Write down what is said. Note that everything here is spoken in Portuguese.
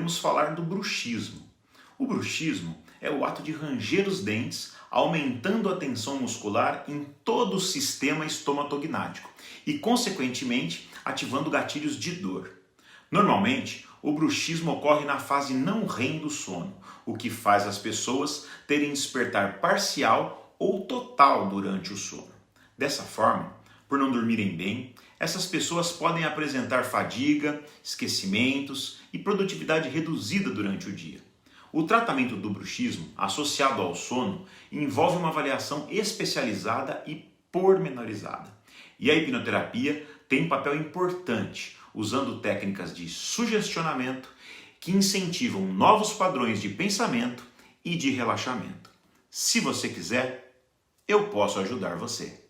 podemos falar do bruxismo. O bruxismo é o ato de ranger os dentes, aumentando a tensão muscular em todo o sistema estomatognático e, consequentemente, ativando gatilhos de dor. Normalmente, o bruxismo ocorre na fase não REM do sono, o que faz as pessoas terem despertar parcial ou total durante o sono. Dessa forma, por não dormirem bem, essas pessoas podem apresentar fadiga, esquecimentos e produtividade reduzida durante o dia. O tratamento do bruxismo, associado ao sono, envolve uma avaliação especializada e pormenorizada. E a hipnoterapia tem um papel importante, usando técnicas de sugestionamento que incentivam novos padrões de pensamento e de relaxamento. Se você quiser, eu posso ajudar você.